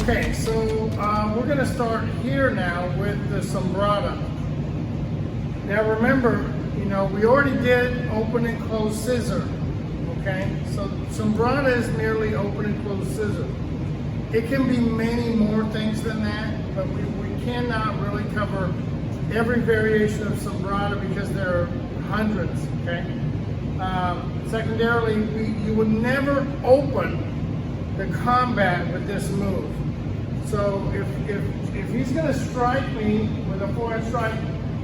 Okay, so we're going to start here now with the sombrada. Now remember, we already did open and close scissor. Okay, so sombrada is merely open and close scissor. It can be many more things than that, but we cannot really cover every variation of sombrada because there are hundreds. Okay. Secondarily, you would never open the combat with this move. So if he's going to strike me with a forehand strike,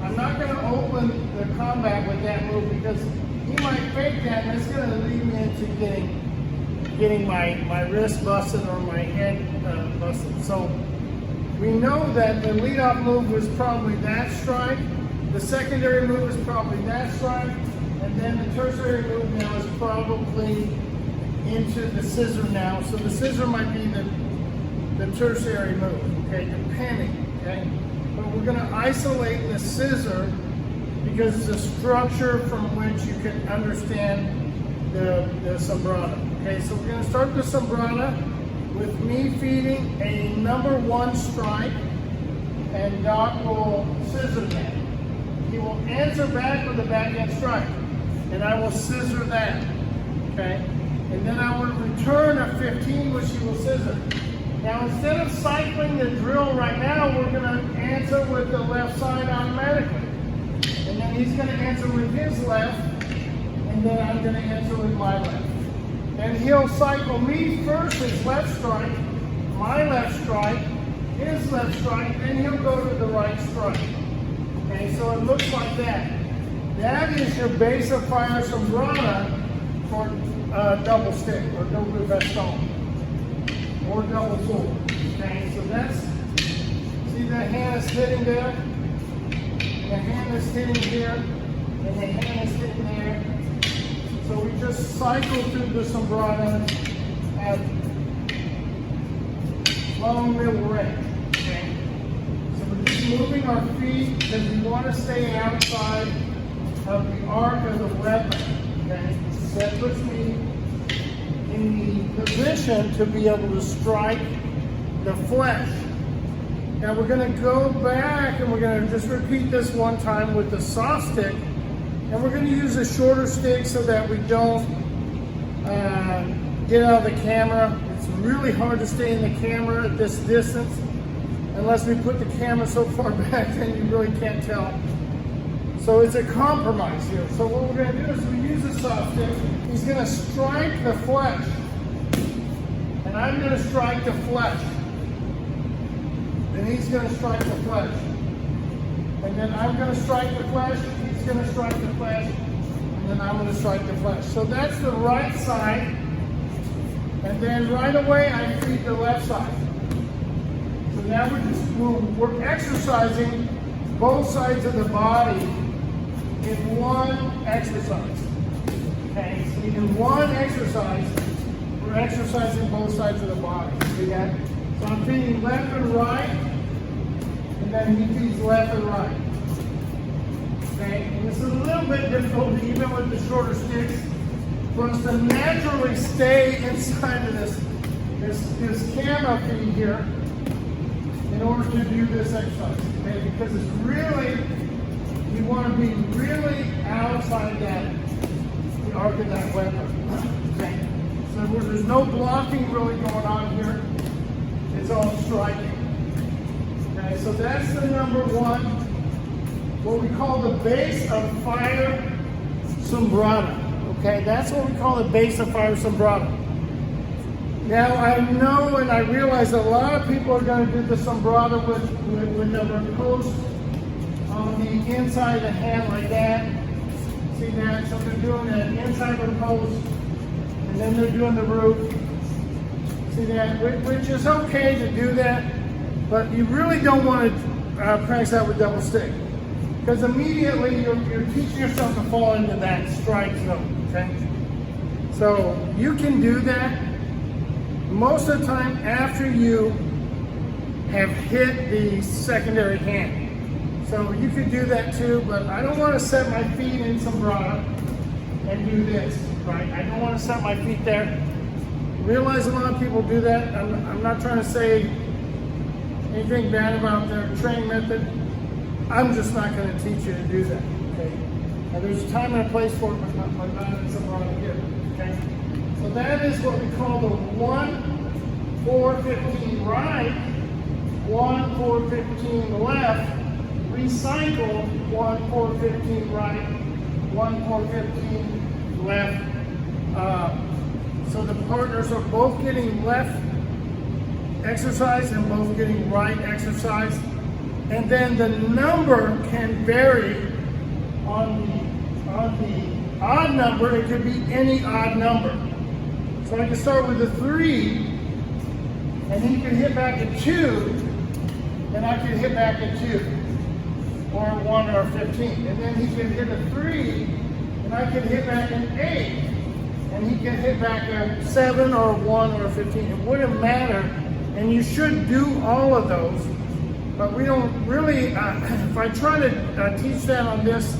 I'm not going to open the combat with that move because he might fake that and it's going to lead me into getting my wrist busted or my head busted. So we know that the leadoff move was probably that strike, the secondary move is probably that strike, and then the tertiary move now is probably into the scissor now. So the scissor might be the tertiary move, okay, depending, okay? But we're going to isolate the scissor because it's a structure from which you can understand the sombrada. Okay, so we're going to start the sombrada with me feeding a number one strike, and Doc will scissor that. He will answer back with a backhand strike, and I will scissor that. Okay, and then I will return a 15, which he will scissor. Now, instead of cycling the drill right now, we're going to answer with the left side automatically. And then he's going to answer with his left, and then I'm going to answer with my left. And he'll cycle me first, his left strike, my left strike, his left strike, then he'll go to the right strike. Okay, so it looks like that. That is your base of fire sombrada for double stick or double baston. Or double sword. Okay, so that's, see the hand is hitting there, the hand is hitting here, and the hand is hitting there. So we just cycle through the sombrada at long middle range. Okay, so we're just moving our feet because we want to stay outside of the arc of the weapon. Okay, so that puts me in the position to be able to strike the flesh. Now we're going to go back and we're going to just repeat this one time with the soft stick, and we're going to use a shorter stick so that we don't get out of the camera. It's really hard to stay in the camera at this distance unless we put the camera so far back then you really can't tell. So it's a compromise here. So what we're going to do is we use a soft stick. He's going to strike the flesh, and I'm going to strike the flesh. Then he's going to strike the flesh, and then I'm going to strike the flesh. He's going to strike the flesh, and then I'm going to strike the flesh. So that's the right side, and then right away I feed the left side. So now we're exercising both sides of the body in one exercise. Okay, so in one exercise, we're exercising both sides of the body. See that? So I'm feeding left and right, and then he feeds left and right. Okay, and this is a little bit difficult, even with the shorter sticks, for us to naturally stay inside of this camera feed here in order to do this exercise. Okay, because it's really, you want to be really outside the arc of that weapon. Okay. So there's no blocking really going on here. It's all striking. Okay, so that's the number one, what we call the base of fire sombrada. Okay, that's what we call the base of fire sombrada. Now I know and I realize that a lot of people are going to do the sombrada with the riposte on the inside of the hand like that. See that? So they're doing an inside riposte, and then they're doing the root. See that? Which is okay to do that, but you really don't want to practice that with double stick, because immediately you're teaching yourself to fall into that strike zone. Okay? So you can do that most of the time after you have hit the secondary hand. So you could do that too, but I don't want to set my feet in sombrada and do this, right? I don't want to set my feet there. Realize a lot of people do that. I'm not trying to say anything bad about their training method, I'm just not going to teach you to do that. Okay. Now there's a time and a place for it, but not in sombrada here. Okay. So that is what we call the 1-4-15 right, 1-4-15 left, recycle 1-4-15 right, 1-4-15 left. So the partners are both getting left exercise and both getting right exercise. And then the number can vary on the odd number. It could be any odd number. So I can start with a 3, and he can hit back a 2, and I can hit back a 2, or a 1 or a 15. And then he can hit a 3, and I can hit back an 8, and he can hit back a 7 or a 1 or a 15. It wouldn't matter, and you should do all of those, but we don't really, if I try to teach that on this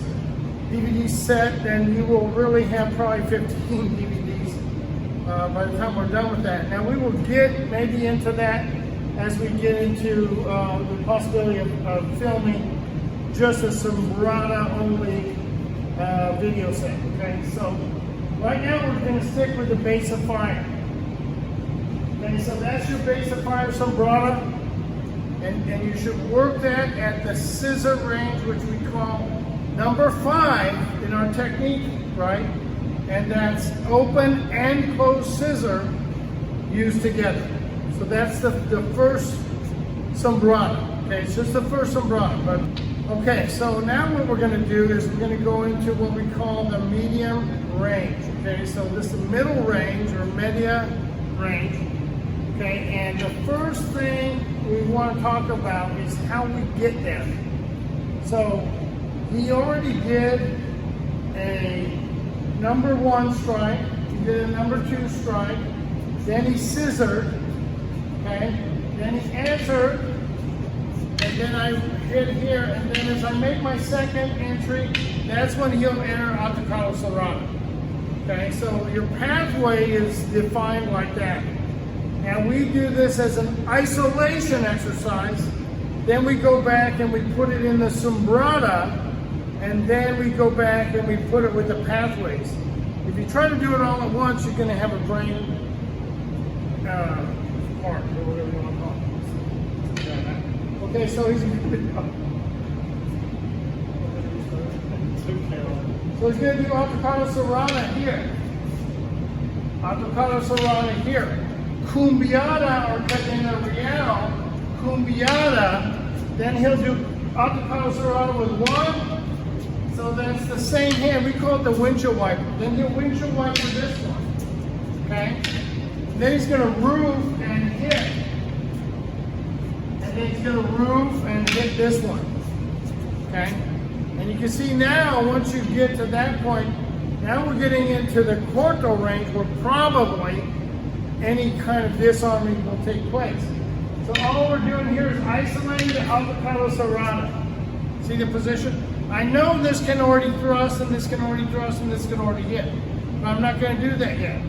DVD set, then you will really have probably 15 DVDs by the time we're done with that. Now we will get maybe into that as we get into the possibility of filming just a sombrada only video set, okay? So right now we're going to stick with the base of fire. Okay, so that's your base of fire sombrada, and you should work that at the scissor range, which we call number 5 in our technique, right? And that's open and closed scissor used together. So that's the first sombrada. Okay, it's just the first sombrada. But okay, so now what we're going to do is we're going to go into what we call the medium range. Okay, so this is the middle range or media range. Okay, and the first thing we want to talk about is how we get there. So he already did a number 1 strike, he did a number 2 strike, then he scissored, okay, then he answered, and then I hit here, and then as I make my second entry, that's when he'll enter Atacado Serrano. Okay, so your pathway is defined like that. And we do this as an isolation exercise, then we go back and we put it in the sombrada, and then we go back and we put it with the pathways. If you try to do it all at once, you're going to have a brain fart, or whatever you want to call it. Okay, so he's going to do Atacado Serrano here. Atacado Serrano here. Cumbiada or cadena real, cumbiada, then he'll do Atacado Serrano with 1. So that's the same hand. We call it the windshield wiper. Then he'll windshield wiper this one. Okay? Then he's going to roof and hit. And then he's going to roof and hit this one. Okay? And you can see now, once you get to that point, now we're getting into the quarto range where probably any kind of disarming will take place. So all we're doing here is isolating the Atacado Serrano. See the position? I know this can already thrust, and this can already thrust, and this can already hit. But I'm not going to do that yet.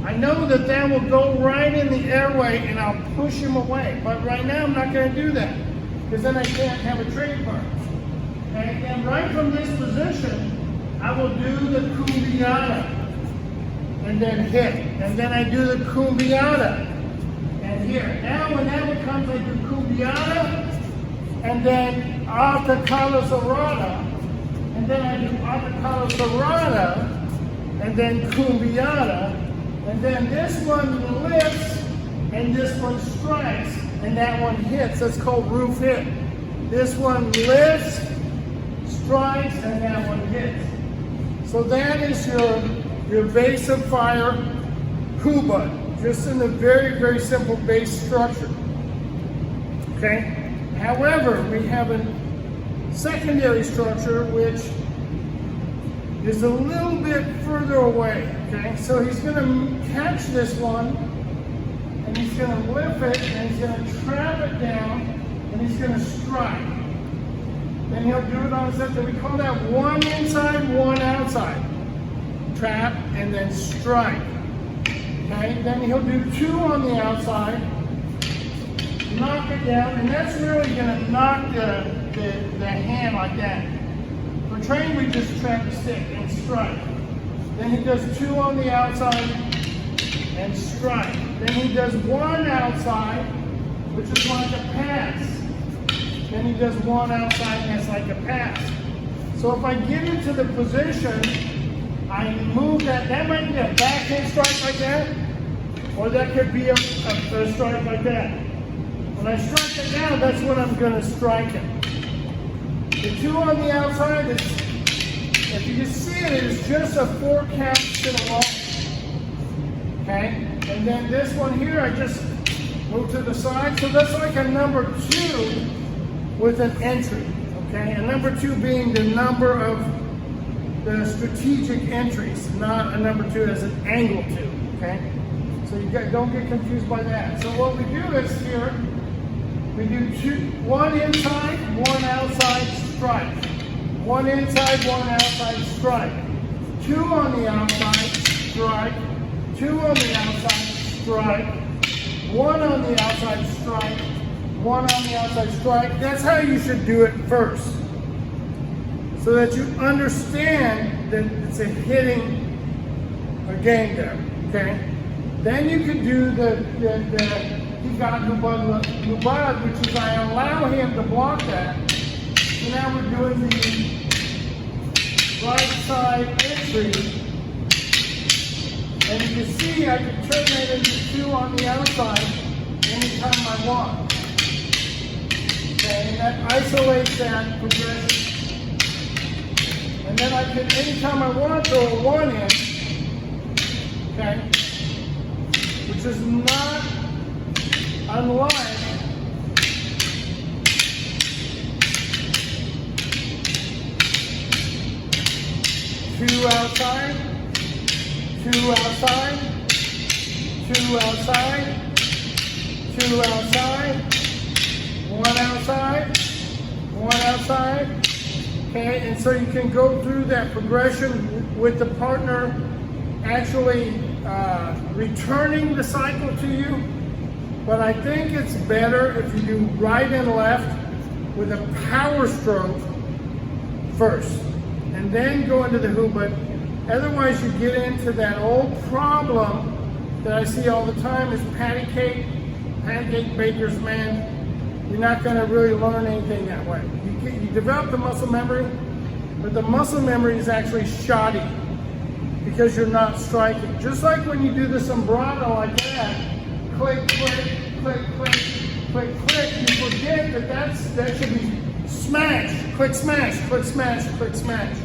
I know that that will go right in the airway, and I'll push him away. But right now, I'm not going to do that, because then I can't have a trade part. Okay? And right from this position, I will do the cumbiada, and then hit. And then I do the cumbiada, and here. Now when that one comes, I do cumbiada, and then Atacado Serrano, and then I do Atacado Serrano, and then cumbiada, and then this one lifts, and this one strikes, and that one hits. That's called roof hit. This one lifts, strikes, and that one hits. So that is your base of fire Cuba, just in a very, very simple base structure. Okay? However, we have a secondary structure which is a little bit further away. Okay? So he's going to catch this one, and he's going to lift it, and he's going to trap it down, and he's going to strike. Then he'll do it on his left. We call that 1 inside, 1 outside. Trap and then strike. Okay, then he'll do 2 on the outside, knock it down, and that's really going to knock the hand like that. For train, we just trap the stick and strike. Then he does 2 on the outside and strike. Then he does 1 outside, which is like a pass. Then he does 1 outside, and that's like a pass. So if I get into the position, I move that. That might be a backhand strike like that, or that could be a strike like that. When I strike it down, that's when I'm going to strike it. The 2 on the outside, if you can see it, it's just a 4 count spin along. Okay? And then this one here, I just move to the side. So that's like a number 2 with an entry. Okay? And number 2 being the number of the strategic entries, not a number 2 as an angle 2. Okay? So don't get confused by that. So what we do is here, we do 1 inside, 1 outside strike. 1 inside, 1 outside strike. 2 on the outside strike. 2 on the outside strike. 1 on the outside strike. 1 on the outside strike. That's how you should do it first, so that you understand that it's a hitting game there. Okay. Then you can do the hubad, which is I allow him to block that. So now we're doing the right side entry. And you can see I can turn that into 2 on the outside anytime I want. Okay, and that isolates that progression. And then I can, anytime I want, throw a 1 in. Okay? Which is not unlike two outside, 2 outside, 2 outside, 2 outside, 1 outside, 1 outside. Okay, and so you can go through that progression with the partner actually returning the cycle to you. But I think it's better if you do right and left with a power stroke first, and then go into the hubad. Otherwise, you get into that old problem that I see all the time is patty cake bakers, man. You're not going to really learn anything that way. You develop the muscle memory, but the muscle memory is actually shoddy because you're not striking. Just like when you do the sombrada like that, click, click, click, click, click, click, you forget that should be smash, click, smash, click, smash, click, smash.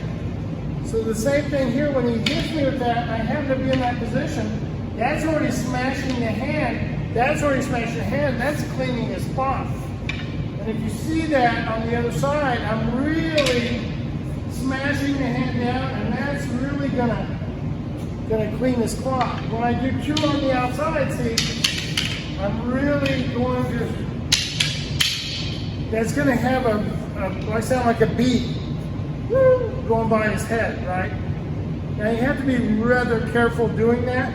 So the same thing here, when he hits me with that, I happen to be in that position, that's already smashing the hand, that's already smashing the hand, that's cleaning his spot. And if you see that on the other side, I'm really smashing the hand down, and that's really gonna clean his cloth. When I do 2 on the outside, see, I'm really going to, that's gonna have I sound like a bee going by his head, right? Now you have to be rather careful doing that.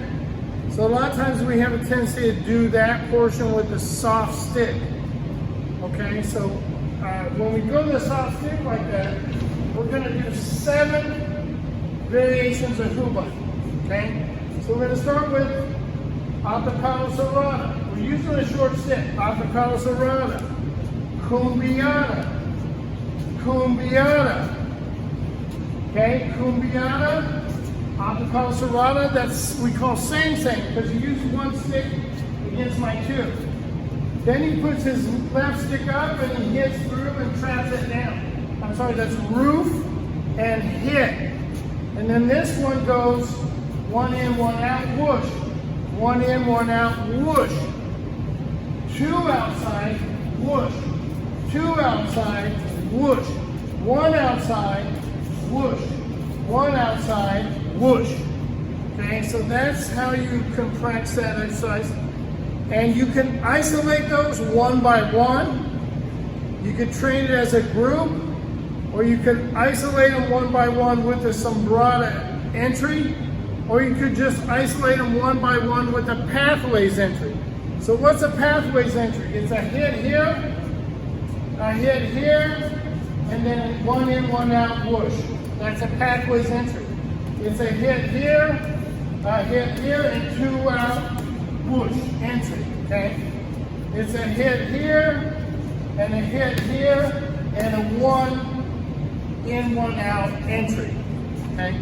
So a lot of times we have a tendency to do that portion with a soft stick. Okay, so when we go to the soft stick like that, we're going to do 7 variations of hubad. Okay, so we're going to start with avocado serrada. We're using a short stick. Avocado serrada, cumbiada, cumbiada. Okay, cumbiada, avocado serrada. That's we call same because you use 1 stick against my 2. Then he puts his left stick up and he hits through and traps it down. I'm sorry, that's roof and hit. And then this one goes 1 in, 1 out, whoosh. 1 in, 1 out, whoosh. 2 outside, whoosh. 2 outside, whoosh. 1 outside, whoosh. 1 outside, whoosh. Okay, so that's how you can practice that exercise. And you can isolate those 1 by 1. You could train it as a group, or you could isolate them 1 by 1 with a sombrada entry, or you could just isolate them 1 by 1 with a pathways entry. So what's a pathways entry? It's a hit here, and then one in, one out, whoosh. That's a pathways entry. It's a hit here, and two out, whoosh, entry, okay? It's a hit here, and a hit here, and a one in, one out entry, okay?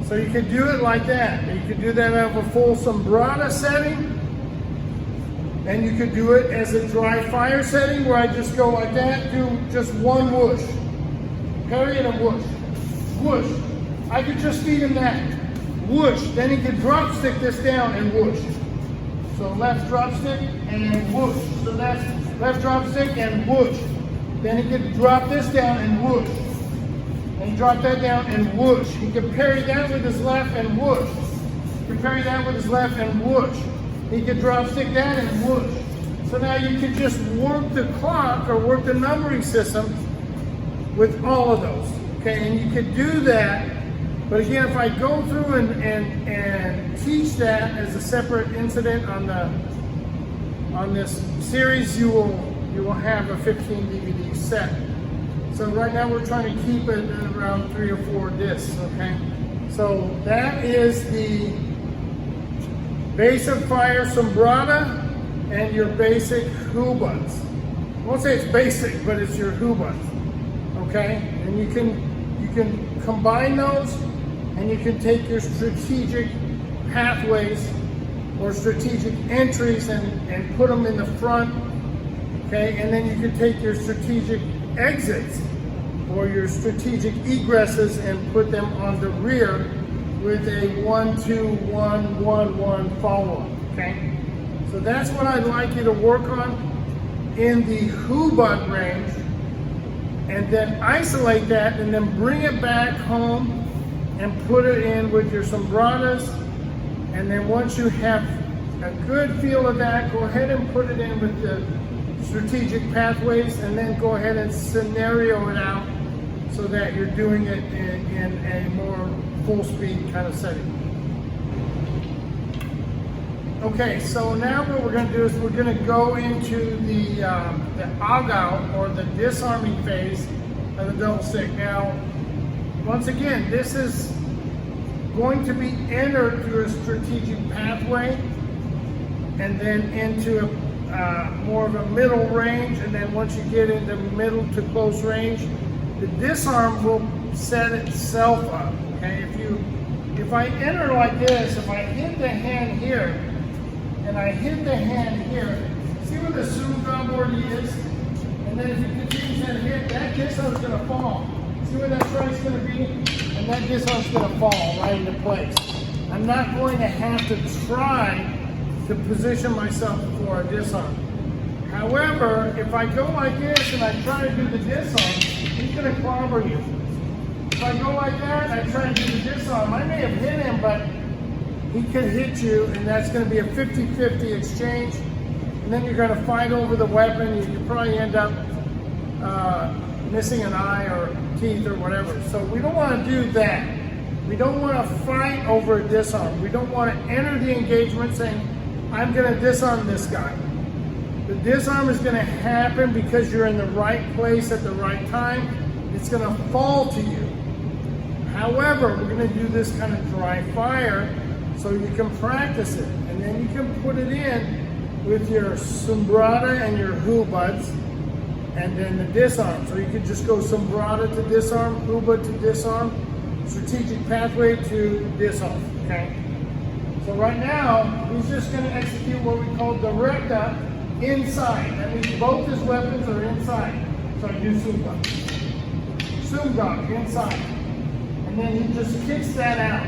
So you could do it like that. You could do that out of a full sombrada setting, and you could do it as a dry fire setting where I just go like that, do just one whoosh, parry and a whoosh, whoosh. I could just feed him that, whoosh. Then he could drop stick this down and whoosh. So left drop stick and whoosh. So that's left drop stick and whoosh. Then he could drop this down and whoosh. And drop that down and whoosh. He could parry that with his left and whoosh. He could parry that with his left and whoosh. He could drop stick that and whoosh. So now you could just work the clock or work the numbering system with all of those. Okay, and you could do that. But again, if I go through and teach that as a separate incident on this series, you will have a 15 DVD set. So right now we're trying to keep it at around 3 or 4 discs, okay? So that is the basic fire sombrada and your basic hubots. I won't say it's basic, but it's your hubots, okay? And you can combine those, and you can take your strategic pathways or strategic entries and put them in the front, okay? And then you can take your strategic exits or your strategic egresses and put them on the rear with a 1-2-1-1-1 follow-up, okay? So that's what I'd like you to work on in the hubot range, and then isolate that and then bring it back home and put it in with your sombradas. And then once you have a good feel of that, go ahead and put it in with the strategic pathways, and then go ahead and scenario it out so that you're doing it in a more full speed kind of setting. Okay, so now what we're going to do is we're going to go into the agao, or the disarming phase of the double stick. Now, once again, this is going to be entered through a strategic pathway, and then into more of a middle range, and then once you get into middle to close range, the disarm will set itself up. Okay, if I enter like this, if I hit the hand here, and I hit the hand here, see where the sombrada board is? And then if you continue to hit, that disarm is going to fall. See where that strike's going to be? And that disarm's going to fall right into place. I'm not going to have to try to position myself for a disarm. However, if I go like this and I try to do the disarm, he's going to clobber you. If I go like that and I try to do the disarm, I may have hit him, but he could hit you, and that's going to be a 50-50 exchange. And then you're going to fight over the weapon. You could probably end up missing an eye or teeth or whatever. So we don't want to do that. We don't want to fight over a disarm. We don't want to enter the engagement saying, I'm going to disarm this guy. The disarm is going to happen because you're in the right place at the right time. It's going to fall to you. However, we're going to do this kind of dry fire so you can practice it. And then you can put it in with your sombrada and your hubots, and then the disarm. So you could just go sombrada to disarm, hubot to disarm, strategic pathway to disarm, okay? So right now, he's just going to execute what we call directa inside. That means both his weapons are inside. So I do sumgab. Sumgab, inside. And then he just kicks that out.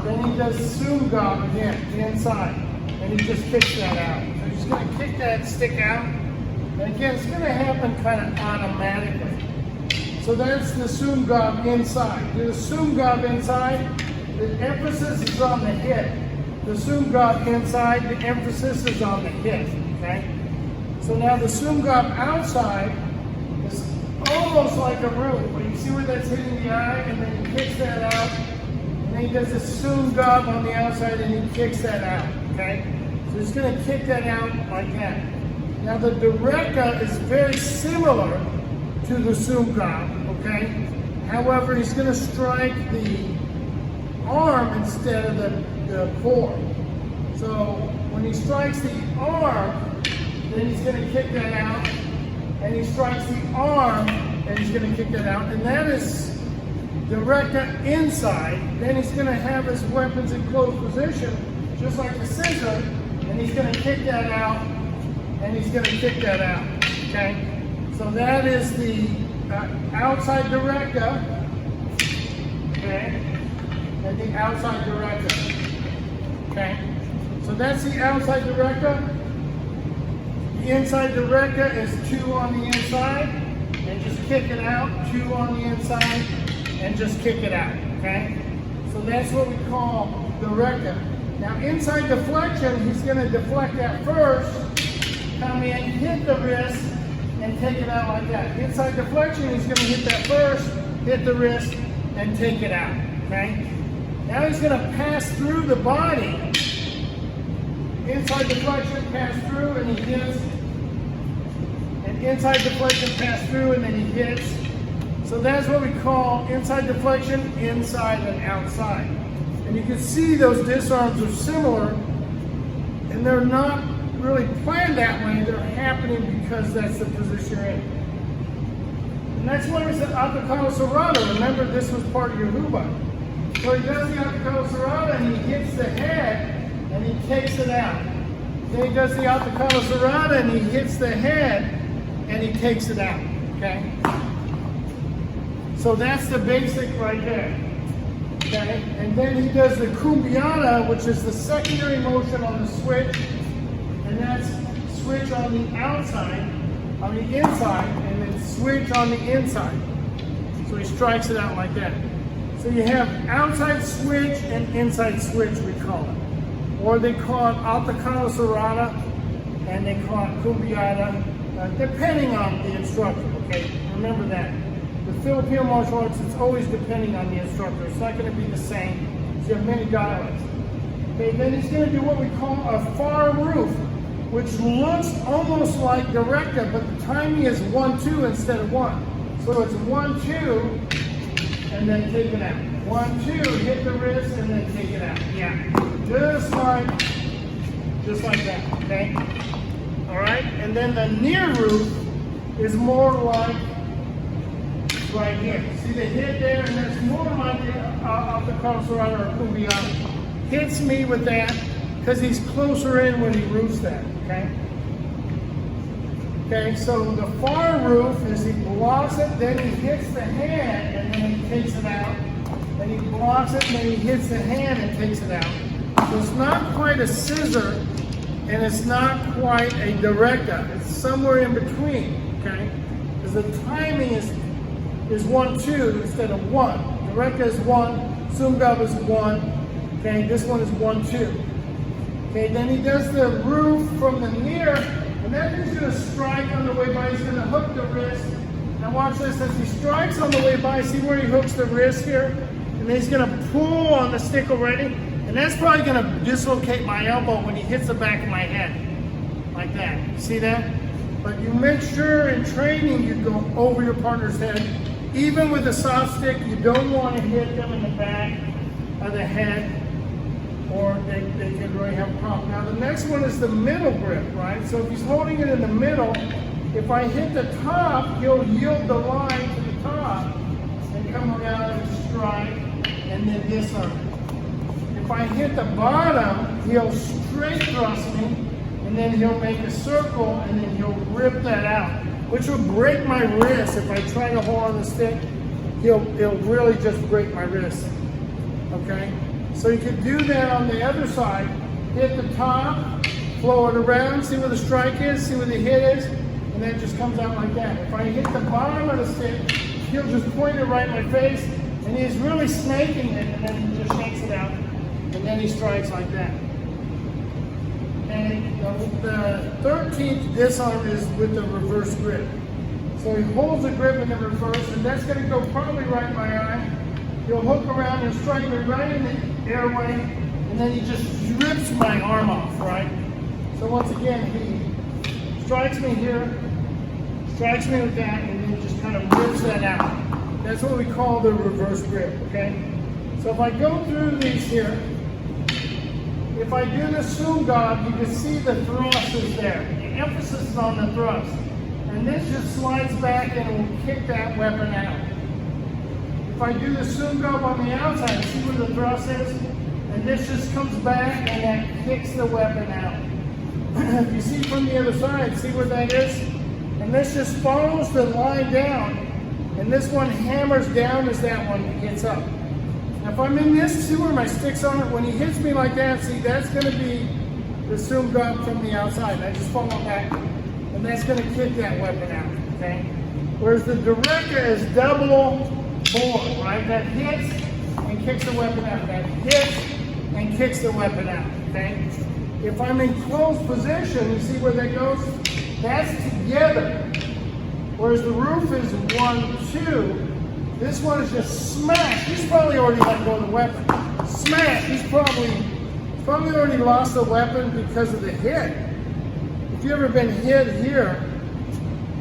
Then he does sumgab again, inside. And he just kicks that out. So he's going to kick that stick out. And again, it's going to happen kind of automatically. So that's the sumgab inside. Do the sumgab inside. The emphasis is on the hit. The sumgab inside, the emphasis is on the hit, okay? So now the sumgab outside is almost like a root, but you see where that's hitting the eye, and then he kicks that out, and then he does the sumgab on the outside, and he kicks that out, okay? So he's going to kick that out like that. Now the directa is very similar to the sombrada, okay? However, he's going to strike the arm instead of the core. So when he strikes the arm, then he's going to kick that out, and he strikes the arm, and he's going to kick that out, and that is directa inside. Then he's going to have his weapons in close position, just like the scissor, and he's going to kick that out, and he's going to kick that out, okay? So that is the outside directa, okay, and the outside directa, okay? So that's the outside directa. The inside directa is 2 on the inside, and just kick it out, 2 on the inside, and just kick it out, okay? So that's what we call directa. Now inside deflection, he's going to deflect that first, come in, hit the wrist, and take it out like that. Inside deflection, he's going to hit that first, hit the wrist, and take it out, okay? Now he's going to pass through the body. Inside deflection, pass through, and he hits. And inside deflection, pass through, and then he hits. So that's what we call inside deflection, inside and outside. And you can see those disarms are similar, and they're not really planned that way. They're happening because that's the position you're in. The next one is the atacado cerrado. Remember, this was part of your huba. So he does the atacado cerrado, and he hits the head, and he takes it out. Then he does the atacado cerrado, and he hits the head, and he takes it out, okay? So that's the basic right there, okay? And then he does the cumbiada, which is the secondary motion on the switch, and that's switch on the outside, on the inside, and then switch on the inside. So he strikes it out like that. So you have outside switch and inside switch, we call it. Or they call it atacado cerrado, and they call it cumbiada, depending on the instructor, okay? Remember that. The Filipino martial arts, it's always depending on the instructor. It's not going to be the same. So you have many dialects. Okay, then he's going to do what we call a far roof, which looks almost like directa, but the timing is 1-2 instead of 1. So it's 1-2, and then take it out. 1-2, hit the wrist, and then take it out. Yeah, just like that, okay? All right, and then the near roof is more like right here. See the hit there, and that's more like the cerrado or cumbiada. Hits me with that because he's closer in when he roofs that, okay? Okay, so the far roof is he blocks it, then he hits the hand, and then he takes it out. Then he blocks it, and then he hits the hand and takes it out. So it's not quite a scissor, and it's not quite a directa. It's somewhere in between, okay? Because the timing is 1-2 instead of 1. Directa is 1, sombrada is 1, okay? This one is 1-2. Okay, then he does the roof from the near, and then he's going to strike on the way by. He's going to hook the wrist. Now watch this, as he strikes on the way by, see where he hooks the wrist here? And then he's going to pull on the stick already, and that's probably going to dislocate my elbow when he hits the back of my head, like that. See that? But you make sure in training you go over your partner's head. Even with a soft stick, you don't want to hit them in the back of the head, or they can really have a problem. Now the next one is the middle grip, right? So if he's holding it in the middle, if I hit the top, he'll yield the line to the top and come around and strike and then disarm it. If I hit the bottom, he'll straight thrust me, and then he'll make a circle, and then he'll rip that out, which will break my wrist. If I try to hold on the stick, he'll really just break my wrist, okay? So you can do that on the other side. Hit the top, flow it around, see where the strike is, see where the hit is, and then it just comes out like that. If I hit the bottom of the stick, he'll just point it right in my face, and he's really snaking it, and then he just shakes it out, and then he strikes like that. And the 13th disarm is with the reverse grip. So he holds the grip in the reverse, and that's going to go probably right in my eye. He'll hook around and strike me right in the airway, and then he just rips my arm off, right? So once again, he strikes me here, strikes me with that, and then just kind of rips that out. That's what we call the reverse grip, okay? So if I go through these here, if I do the sombrada, you can see the thrust is there. The emphasis is on the thrust. And this just slides back and will kick that weapon out. If I do the sombrada on the outside, see where the thrust is? And this just comes back and that kicks the weapon out. If you see from the other side, see where that is? And this just follows the line down. And this one hammers down as that one hits up. Now if I'm in this, see where my stick's on it? When he hits me like that, see, that's going to be the sombrada from the outside. I just follow back. And that's going to kick that weapon out, okay? Whereas the director is double bore, right? That hits and kicks the weapon out. That hits and kicks the weapon out, okay? If I'm in closed position, you see where that goes? That's together. Whereas the roof is 1, 2. This one is just smash. He's probably already let go of the weapon. Smash. He's probably already lost the weapon because of the hit. If you've ever been hit here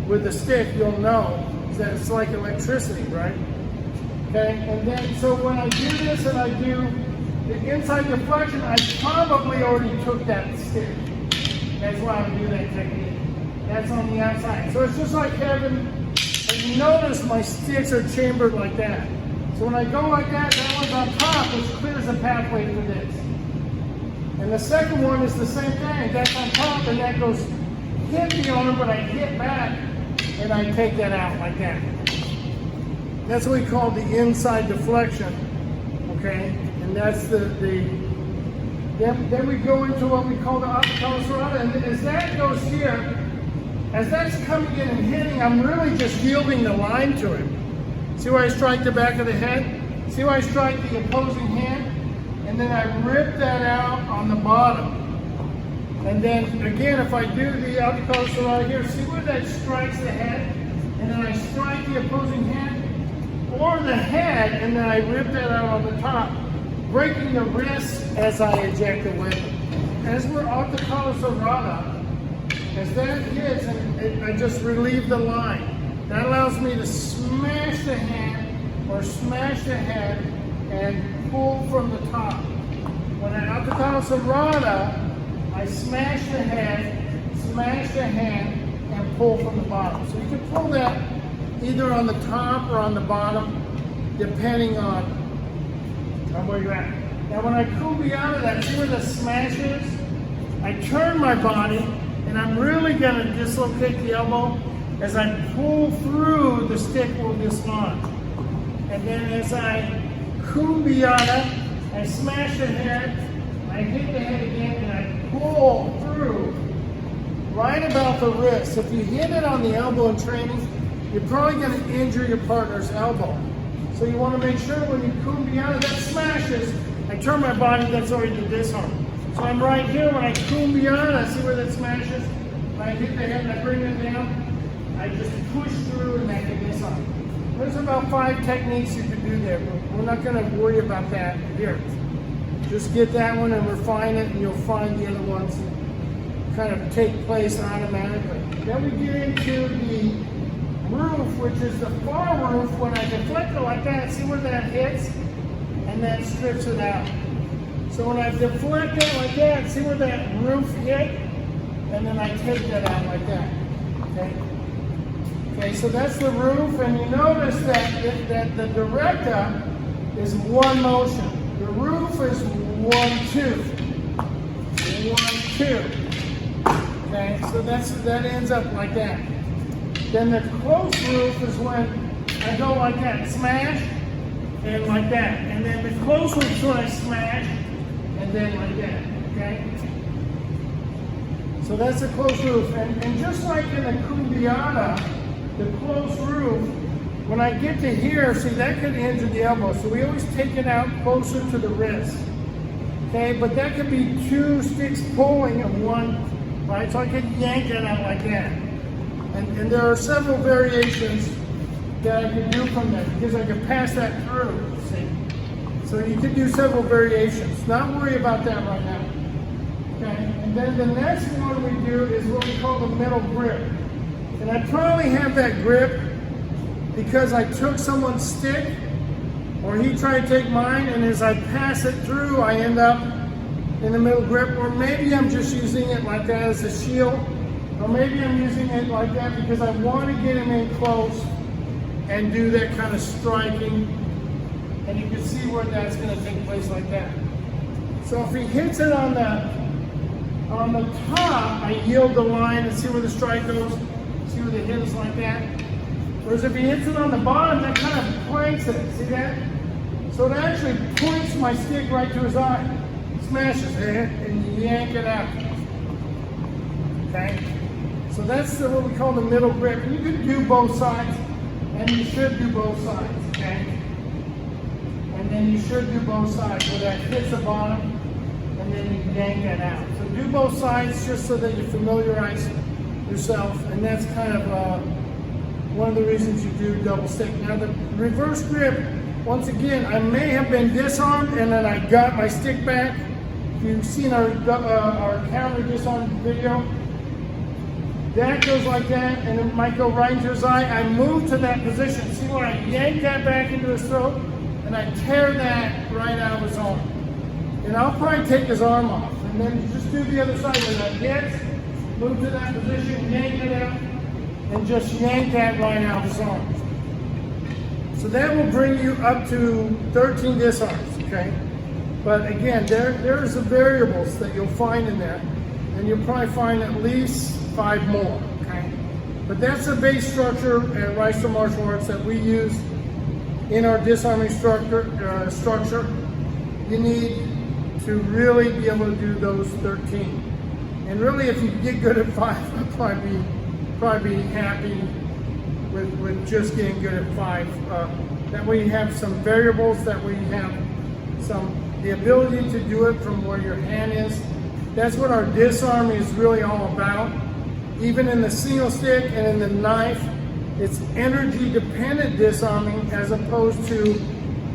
with a stick, you'll know that it's like electricity, right? Okay, and then, so when I do this and I do the inside deflection, I probably already took that stick. That's why I do that technique. That's on the outside. So it's just like having, as you notice, my sticks are chambered like that. So when I go like that, that one's on top, which clears the pathway for this. And the second one is the same thing. That's on top, and that goes hit the owner, but I hit back, and I take that out like that. That's what we call the inside deflection, okay? And that's then we go into what we call the sombrada, and as that goes here, as that's coming in and hitting, I'm really just yielding the line to it. See where I strike the back of the head? See where I strike the opposing hand? And then I rip that out on the bottom. And then again, if I do the sombrada here, see where that strikes the head? And then I strike the opposing hand or the head, and then I rip that out on the top, breaking the wrist as I eject the weapon. As we're sombrada, as that hits, and I just relieve the line. That allows me to smash the hand or smash the head and pull from the top. When I sombrada, I smash the head, smash the hand, and pull from the bottom. So you can pull that either on the top or on the bottom, depending on where you're at. Now when I out of that, see where the smash is? I turn my body, and I'm really going to dislocate the elbow. As I pull through, the stick will dislodge. And then as I I smash the head, I hit the head again, and I pull through right about the wrist. If you hit it on the elbow in training, you're probably going to injure your partner's elbow. So you want to make sure when you that smashes, I turn my body, that's already disarmed. So I'm right here, when I see where that smashes? When I hit the head and I bring it down, I just push through and make it disarm. There's about 5 techniques you can do there, but we're not going to worry about that here. Just get that one and refine it, and you'll find the other ones kind of take place automatically. Then we get into the roof, which is the far roof. When I deflect it like that, see where that hits? And that strips it out. So when I deflect it like that, see where that roof hit? And then I take that out like that, okay? Okay, so that's the roof, and you notice that the director is one motion. The roof is 1, 2. 1, 2. Okay, so that ends up like that. Then the close roof is when I go like that, smash, and like that. And then the close roof is when I smash, and then like that, okay? So that's a close roof. And just like in a sombrada, the close roof, when I get to here, see, that could injure the elbow. So we always take it out closer to the wrist. Okay, but that could be 2 sticks pulling and 1, right? So I could yank it out like that. And there are several variations that I can do from that, because I can pass that through, see? So you can do several variations. Not worry about that right now. Okay, and then the next one we do is what we call the middle grip. And I probably have that grip because I took someone's stick, or he tried to take mine, and as I pass it through, I end up in the middle grip. Or maybe I'm just using it like that as a shield, or maybe I'm using it like that because I want to get him in close and do that kind of striking. And you can see where that's going to take place like that. So if he hits it on the top, I yield the line and see where the strike goes, see where the hit is like that. Whereas if he hits it on the bottom, that kind of planks it, see that? So it actually points my stick right to his eye, smashes it, and you yank it out. Okay? So that's what we call the middle grip. And you can do both sides, and you should do both sides, okay? And then you should do both sides, where that hits the bottom, and then you yank that out. So do both sides just so that you familiarize yourself, and that's kind of one of the reasons you do double stick. Now the reverse grip, once again, I may have been disarmed and then I got my stick back. If you've seen our counter disarm video, that goes like that, and it might go right into his eye. I move to that position. See where I yank that back into his throat, and I tear that right out of his arm. And I'll probably take his arm off, and then just do the other side where that hits, move to that position, yank it out, and just yank that right out of his arm. So that will bring you up to 13 disarms, okay? But again, there's the variables that you'll find in there, and you'll probably find at least 5 more, okay? But that's the base structure at Reister Martial Arts that we use in our disarming structure. You need to really be able to do those 13. And really, if you get good at 5, I'll probably be happy with just getting good at 5. That way you have some variables, that way you have the ability to do it from where your hand is. That's what our disarming is really all about. Even in the single stick and in the knife, it's energy dependent disarming as opposed to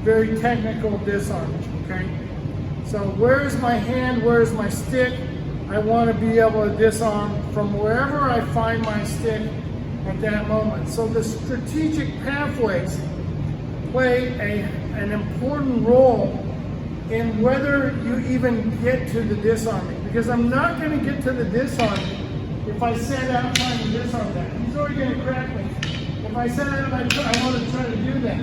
very technical disarming, okay? So where's my hand, where's my stick? I want to be able to disarm from wherever I find my stick at that moment. So the strategic pathways play an important role in whether you even get to the disarming. Because I'm not going to get to the disarming if I set out trying to disarm that. He's already going to crack me. If I set out and I want to try to do that.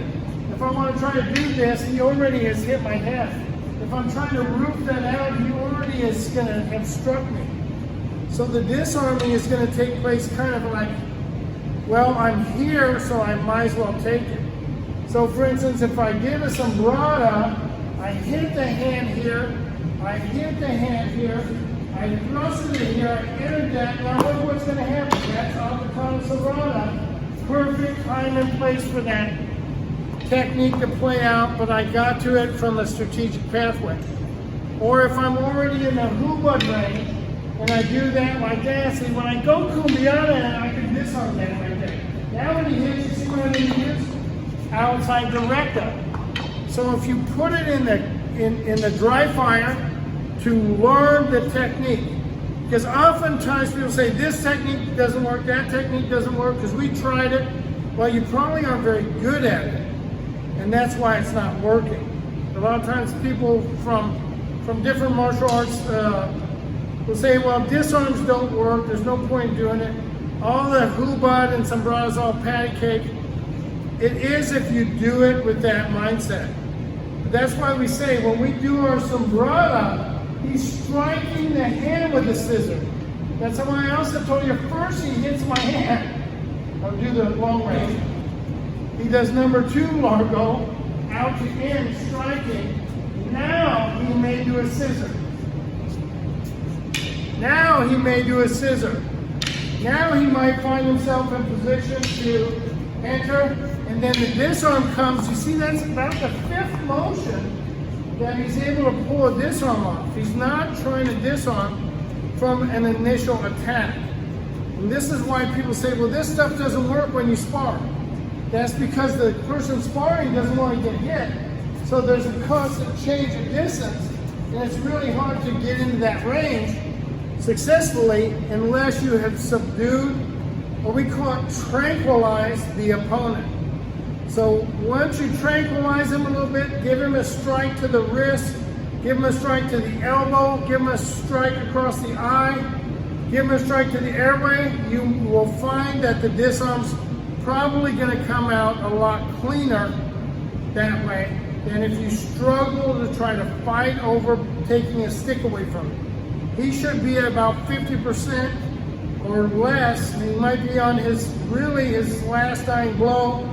If I want to try to do this, he already has hit my head. If I'm trying to roof that out, he already is going to have struck me. So the disarming is going to take place kind of like, well, I'm here, so I might as well take it. So for instance, if I give a sombrada, I hit the hand here, I hit the hand here, I thrust it in here, I entered that, now look what's going to happen. That's avocado sombrada. Perfect time and place for that technique to play out, but I got to it from a strategic pathway. Or if I'm already in the hubad range, and I do that like that, see, when I go kumbiana, I can disarm that right there. Now when he hits, you see what I mean? He hits outside the rectum. So if you put it in the dry fire to learn the technique, because oftentimes people say this technique doesn't work, that technique doesn't work, because we tried it. Well, you probably aren't very good at it, and that's why it's not working. A lot of times people from different martial arts will say, well, disarms don't work, there's no point in doing it. All the hubad and sombrada is all patty cake. It is if you do it with that mindset. That's why we say when we do our sombrada, he's striking the hand with the scissor. That's why I also told you first he hits my hand. I'll do the long range. He does number 2 largo, out to in, striking. Now he may do a scissor. Now he may do a scissor. Now he might find himself in position to enter, and then the disarm comes. You see, that's about the 5th motion that he's able to pull a disarm off. He's not trying to disarm from an initial attack. And this is why people say, well, this stuff doesn't work when you spar. That's because the person sparring doesn't want to get hit. So there's a constant change of distance, and it's really hard to get into that range successfully unless you have subdued, or we call it tranquilize, the opponent. So once you tranquilize him a little bit, give him a strike to the wrist, give him a strike to the elbow, give him a strike across the eye, give him a strike to the airway, you will find that the disarm's probably going to come out a lot cleaner that way than if you struggle to try to fight over taking a stick away from him. He should be at about 50% or less. He might be on his last dying blow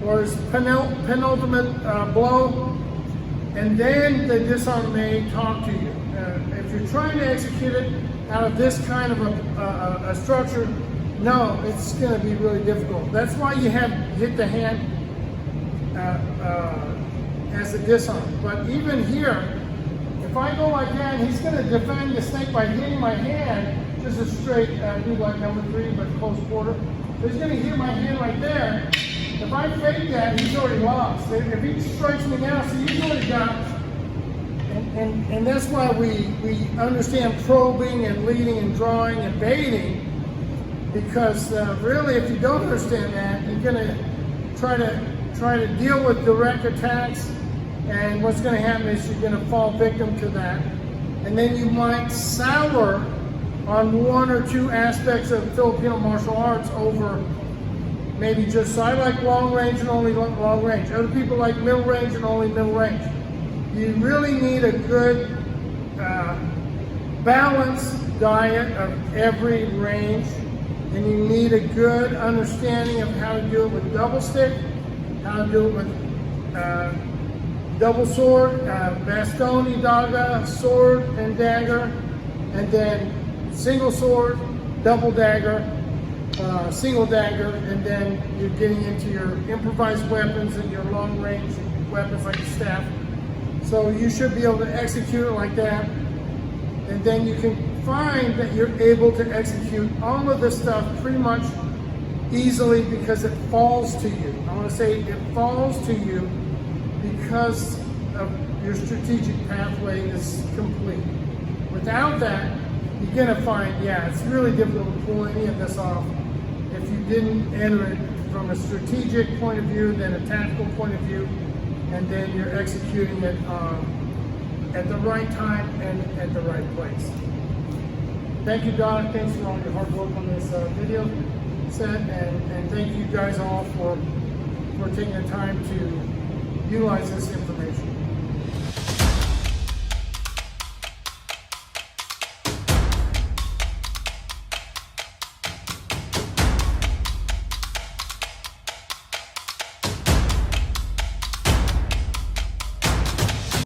or his penultimate blow, and then the disarm may talk to you. If you're trying to execute it out of this kind of a structure, no, it's going to be really difficult. That's why you have hit the hand as a disarm. But even here, if I go like that, he's going to defend the snake by hitting my hand, just a straight, do like number 3, but close quarter. So he's going to hit my hand right there. If I fake that, he's already lost. If he strikes me now, so he's already got, and that's why we understand probing and leading and drawing and baiting, because really, if you don't understand that, you're going to try to deal with direct attacks, and what's going to happen is you're going to fall victim to that, and then you might sour on 1 or 2 aspects of Filipino martial arts over maybe just, so I like long range and only long range. Other people like middle range and only middle range. You really need a good balanced diet of every range, and you need a good understanding of how to do it with double stick, how to do it with double sword, bastoni, daga, sword and dagger, and then single sword, double dagger, single dagger, and then you're getting into your improvised weapons and your long range weapons like the staff. So you should be able to execute it like that, and then you can find that you're able to execute all of this stuff pretty much easily because it falls to you. I want to say it falls to you because of your strategic pathway is complete. Without that, you're going to find, it's really difficult to pull any of this off if you didn't enter it from a strategic point of view, then a tactical point of view, and then you're executing it at the right time and at the right place. Thank you, Don. Thanks for all your hard work on this video set, and thank you guys all for taking the time to utilize this information.